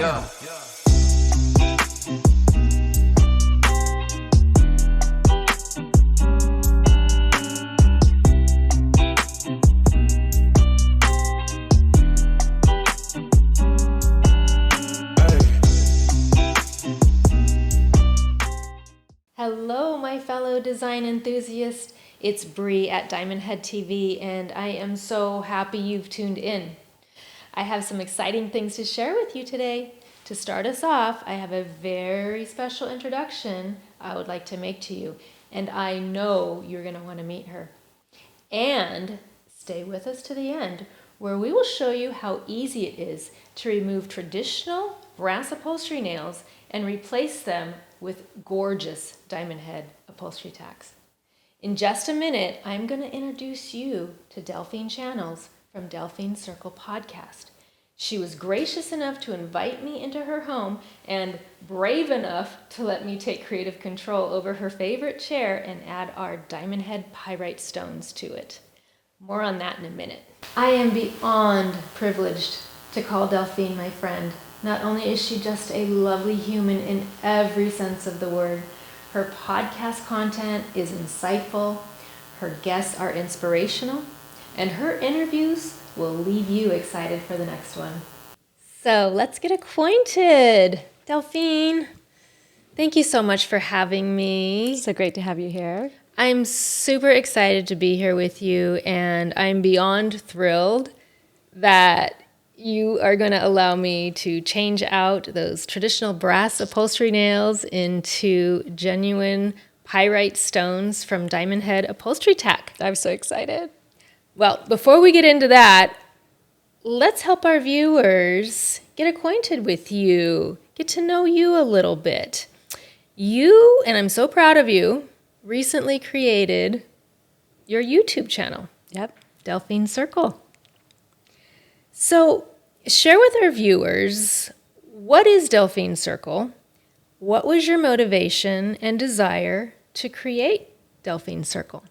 Hello, my fellow design enthusiasts. It's Bree at Diamond Head TV, and I am so happy you've tuned in. I have some exciting things to share with you today. To start us off, I have a very special introduction I would like to make to you, and I know you're going to want to meet her. And stay with us to the end, where we will show you how easy it is to remove traditional brass upholstery nails and replace them with gorgeous diamond head upholstery tacks. In just a minute, I'm going to introduce you to Delphine Channels from Delphines Circle podcast. She was gracious enough to invite me into her home and brave enough to let me take creative control over her favorite chair and add our diamond head pyrite stones to it. More on that in a minute. I am beyond privileged to call Delphine my friend. Not only is she just a lovely human in every sense of the word, her podcast content is insightful, her guests are inspirational, and her interviews will leave you excited for the next one. So let's get acquainted. Delphine, thank you so much for having me. So great to have you here. I'm super excited to be here with you, and I'm beyond thrilled that you are going to allow me to change out those traditional brass upholstery nails into genuine pyrite stones from Diamond Head Upholstery Tack. I'm so excited. Well, before we get into that, let's help our viewers get acquainted with you, get to know you a little bit. You, and I'm so proud of you, recently created your YouTube channel. Yep. Delphines Circle. So share with our viewers, what is Delphines Circle? What was your motivation and desire to create Delphines Circle?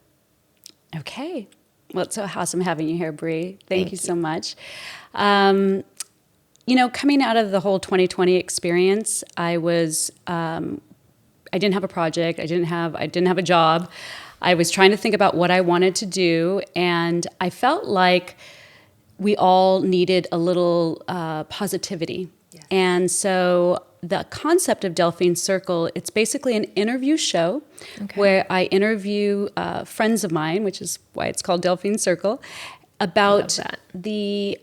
Okay. Well, it's so awesome having you here, Bree. Thank you so much. Coming out of the whole 2020 experience, I didn't have a project. I didn't have a job. I was trying to think about what I wanted to do, and I felt like we all needed a little positivity. Yes. And so the concept of Delphine Circle, it's basically an interview show where I interview friends of mine, which is why it's called Delphine Circle, about the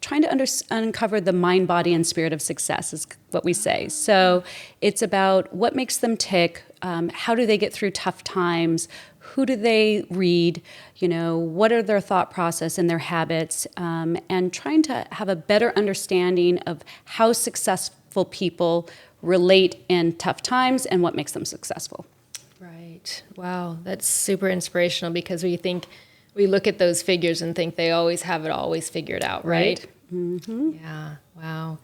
trying to uncover the mind, body, and spirit of success is what we say. So it's about what makes them tick, how do they get through tough times, who do they read, what are their thought process and their habits, and trying to have a better understanding of how successful people relate in tough times and what makes them successful. Right. Wow. That's super inspirational because we look at those figures and think they always have it always figured out, right? Mm-hmm. Yeah. Wow.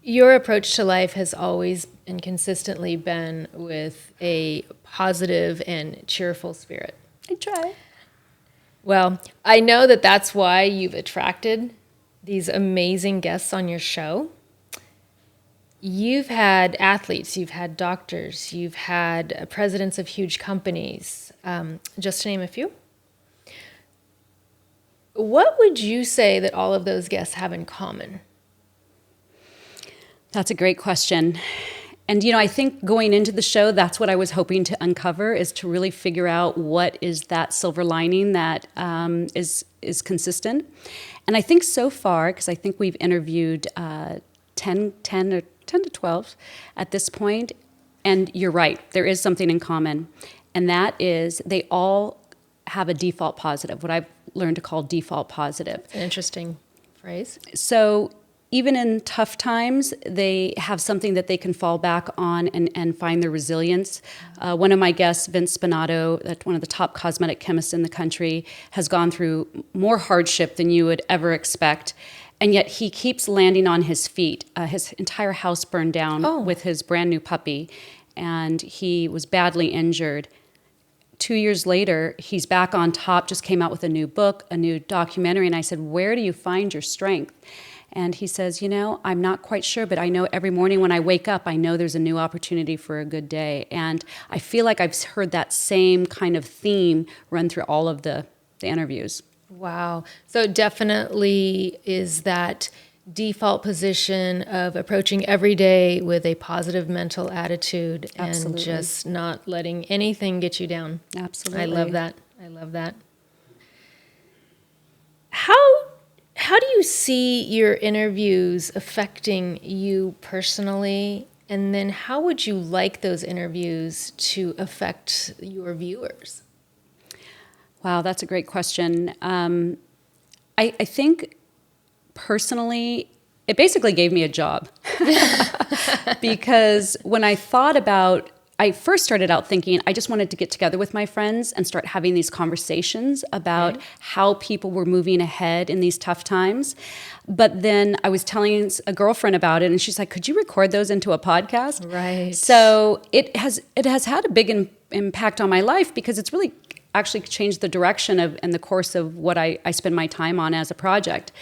Your approach to life has always and consistently been with a positive and cheerful spirit. I try. Well, I know that that's why you've attracted these amazing guests on your show. You've had athletes, you've had doctors, you've had presidents of huge companies, just to name a few. What would you say that all of those guests have in common? That's a great question. And, I think going into the show, that's what I was hoping to uncover, is to really figure out what is that silver lining that is consistent. And I think so far, because I think we've interviewed 10 to 12 at this point, and you're right, there is something in common. And that is they all have a default positive, what I've learned to call default positive. An interesting phrase. So even in tough times, they have something that they can fall back on and find their resilience. One of my guests, Vince Spinato, one of the top cosmetic chemists in the country, has gone through more hardship than you would ever expect. And yet he keeps landing on his feet. His entire house burned down with his brand new puppy, and he was badly injured. 2 years later, he's back on top, just came out with a new book, a new documentary, and I said, where do you find your strength? And he says, I'm not quite sure, but I know every morning when I wake up, I know there's a new opportunity for a good day. And I feel like I've heard that same kind of theme run through all of the interviews. Wow. So it definitely is that default position of approaching every day with a positive mental attitude. Absolutely. And just not letting anything get you down. Absolutely. I love that. I love that. How do you see your interviews affecting you personally? And then how would you like those interviews to affect your viewers? Wow, that's a great question. I think personally, it basically gave me a job. Because when I first started out thinking I just wanted to get together with my friends and start having these conversations about how people were moving ahead in these tough times. But then I was telling a girlfriend about it, and she's like, could you record those into a podcast? Right. So it has had a big impact on my life, because it's really actually changed the direction and the course of what I spend my time on as a project.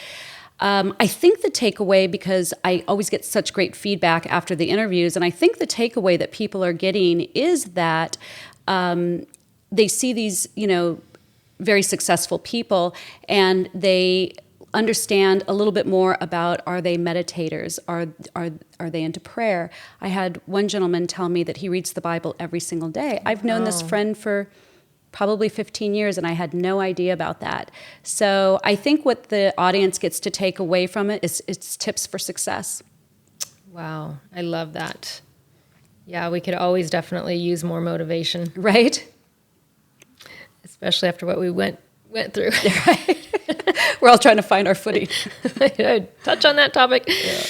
I think the takeaway, because I always get such great feedback after the interviews, and I think the takeaway that people are getting is that they see these, very successful people, and they understand a little bit more about, are they meditators? Are they into prayer? I had one gentleman tell me that he reads the Bible every single day. I've known this friend for probably 15 years, and I had no idea about that. So I think what the audience gets to take away from it is it's tips for success. Wow, I love that. Yeah, we could always definitely use more motivation. Right? Especially after what we went through. We're all trying to find our footing. Touch on that topic. Yeah.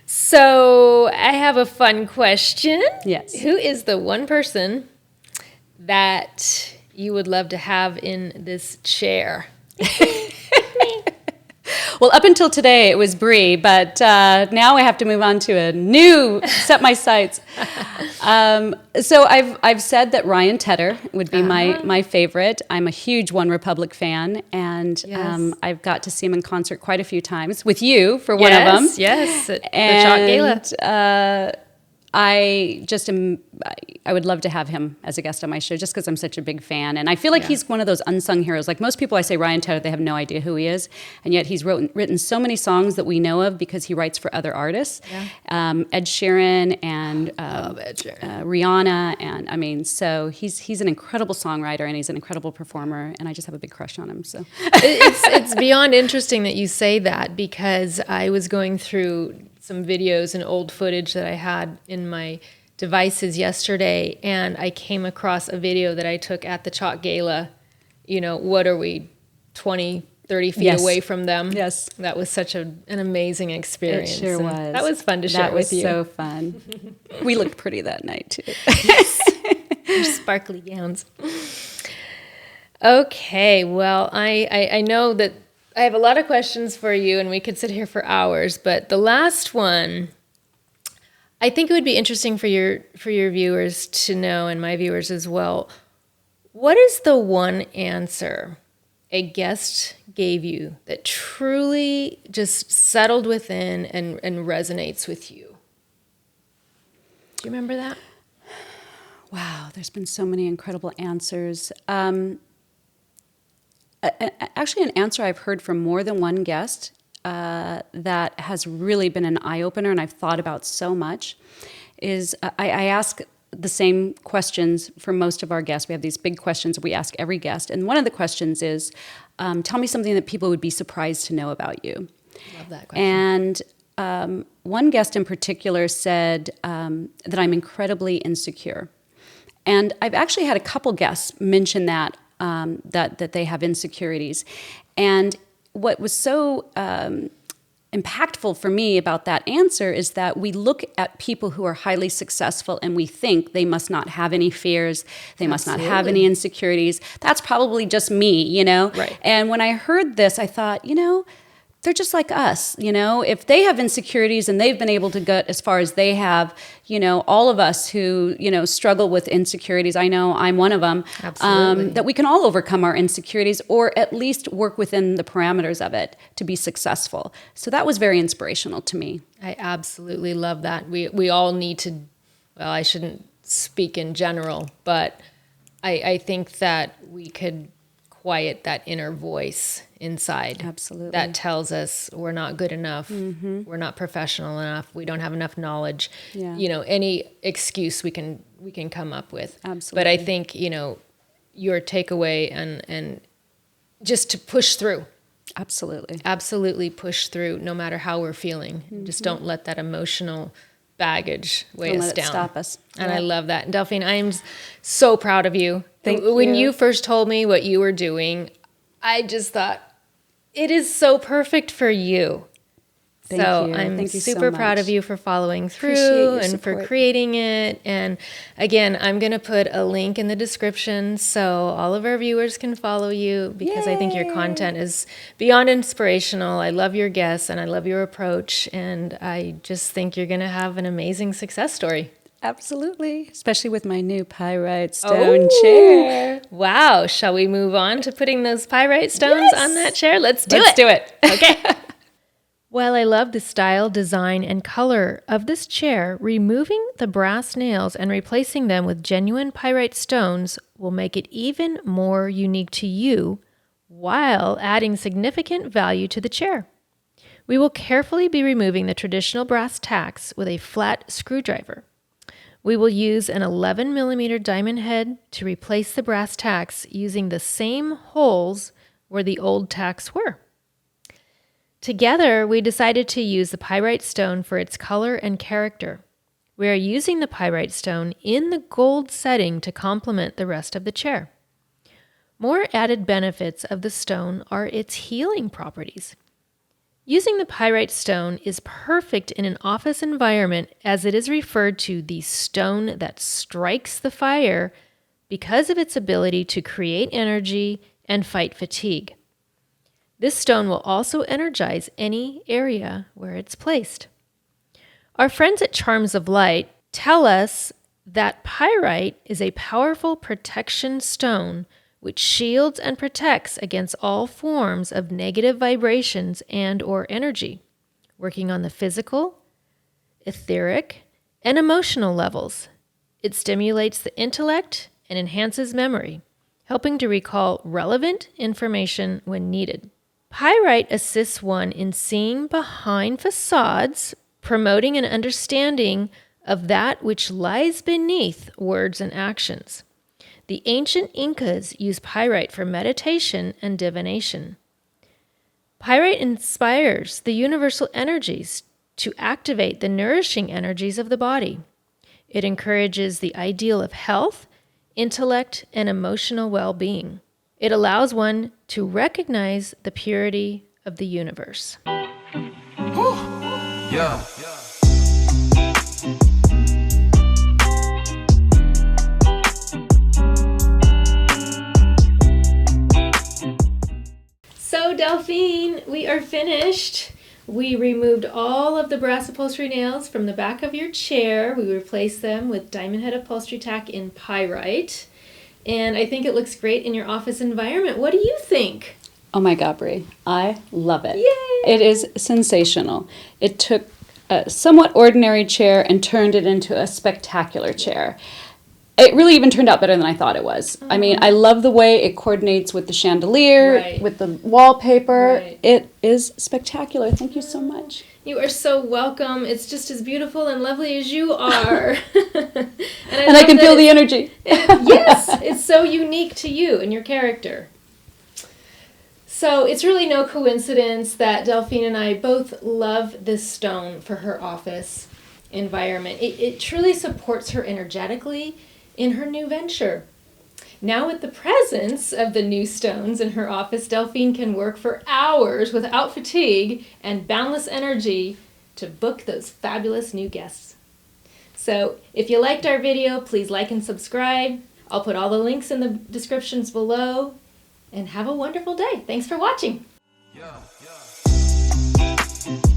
So I have a fun question. Yes. Who is the one person that you would love to have in this chair? Well, up until today it was Bree, but now I have to move on to a new set my sights. So I've said that Ryan Tedder would be my favorite. I'm a huge One Republic fan, and I've got to see him in concert quite a few times with you for one of them. Yes, at the Chalk Gala. I would love to have him as a guest on my show, just because I'm such a big fan. And I feel like he's one of those unsung heroes. Like most people, I say Ryan Tedder, they have no idea who he is. And yet he's written so many songs that we know of because he writes for other artists. Yeah. Ed Sheeran and Rihanna. And so he's an incredible songwriter, and he's an incredible performer. And I just have a big crush on him. So it's beyond interesting that you say that, because I was going through some videos and old footage that I had in my devices yesterday, and I came across a video that I took at the Chalk Gala. What are we, 20, 30 feet away from them? Yes. That was such an amazing experience. It sure was. That was fun to share with you. That was so fun. We looked pretty that night, too. Yes. Your sparkly gowns. Okay, well, I know that I have a lot of questions for you, and we could sit here for hours, but the last one, I think it would be interesting for your viewers to know, and my viewers as well. What is the one answer a guest gave you that truly just settled within and resonates with you? Do you remember that? Wow, there's been so many incredible answers. Actually, an answer I've heard from more than one guest that has really been an eye-opener, and I've thought about so much, is I ask the same questions for most of our guests. We have these big questions we ask every guest, and one of the questions is, tell me something that people would be surprised to know about you. Love that question. And one guest in particular said that I'm incredibly insecure. And I've actually had a couple guests mention that they have insecurities. And what was so impactful for me about that answer is that we look at people who are highly successful and we think they must not have any fears, they must not have any insecurities. That's probably just me, Right. And when I heard this, I thought, they're just like us, if they have insecurities and they've been able to get as far as they have, all of us who, struggle with insecurities, I know I'm one of them, Absolutely. that we can all overcome our insecurities or at least work within the parameters of it to be successful. So that was very inspirational to me. I absolutely love that. We all need to, well, I shouldn't speak in general, but I think that we could quiet that inner voice inside. Absolutely. That tells us we're not good enough. Mm-hmm. We're not professional enough. We don't have enough knowledge. Yeah. Any excuse we can come up with. Absolutely. But I think, your takeaway and just to push through. Absolutely push through no matter how we're feeling. Mm-hmm. Just don't let that emotional baggage weigh us down. Stop us. And yeah. I love that. And Delphine, I'm so proud of you. Thank When you. you first told me what you were doing, I just thought, it is so perfect for you. Thank you. I'm Thank you super so proud much. of you for following Appreciate through your and support. for creating it. And again, I'm going to put a link in the description so all of our viewers can follow you because I think your Yay. content is beyond inspirational. I love your guests and I love your approach. And I just think you're going to have an amazing success story. Absolutely. Especially with my new Pyrite Stone chair. Wow. Shall we move on to putting those pyrite stones Yes. on that chair? Let's do it. Okay. While I love the style, design, and color of this chair, removing the brass nails and replacing them with genuine pyrite stones will make it even more unique to you while adding significant value to the chair. We will carefully be removing the traditional brass tacks with a flat screwdriver. We will use an 11 millimeter diamond head to replace the brass tacks using the same holes where the old tacks were. Together, we decided to use the pyrite stone for its color and character. We are using the pyrite stone in the gold setting to complement the rest of the chair. More added benefits of the stone are its healing properties. Using the pyrite stone is perfect in an office environment as it is referred to the stone that strikes the fire because of its ability to create energy and fight fatigue. This stone will also energize any area where it's placed. Our friends at Charms of Light tell us that pyrite is a powerful protection stone which shields and protects against all forms of negative vibrations and or energy, working on the physical, etheric, and emotional levels. It stimulates the intellect and enhances memory, helping to recall relevant information when needed. Pyrite assists one in seeing behind facades, promoting an understanding of that which lies beneath words and actions. The ancient Incas used pyrite for meditation and divination. Pyrite inspires the universal energies to activate the nourishing energies of the body. It encourages the ideal of health, intellect, and emotional well-being. It allows one to recognize the purity of the universe. Yeah. So Delphine, we are finished. We removed all of the brass upholstery nails from the back of your chair. We replaced them with diamond head upholstery tack in pyrite. And I think it looks great in your office environment. What do you think? Oh my God, Brie, I love it. Yay! It is sensational. It took a somewhat ordinary chair and turned it into a spectacular chair. It really even turned out better than I thought it was. I mean, I love the way it coordinates with the chandelier, Right. with the wallpaper. Right. It is spectacular. Thank you so much. You are so welcome. It's just as beautiful and lovely as you are. And I love can that feel the energy. Yes, it's so unique to you and your character. So it's really no coincidence that Delphine and I both love this stone for her office environment. It truly supports her energetically in her new venture. Now with the presence of the new stones in her office, Delphine can work for hours without fatigue and boundless energy to book those fabulous new guests. So if you liked our video, please like and subscribe. I'll put all the links in the descriptions below. And have a wonderful day. Thanks for watching. Yeah. Bye.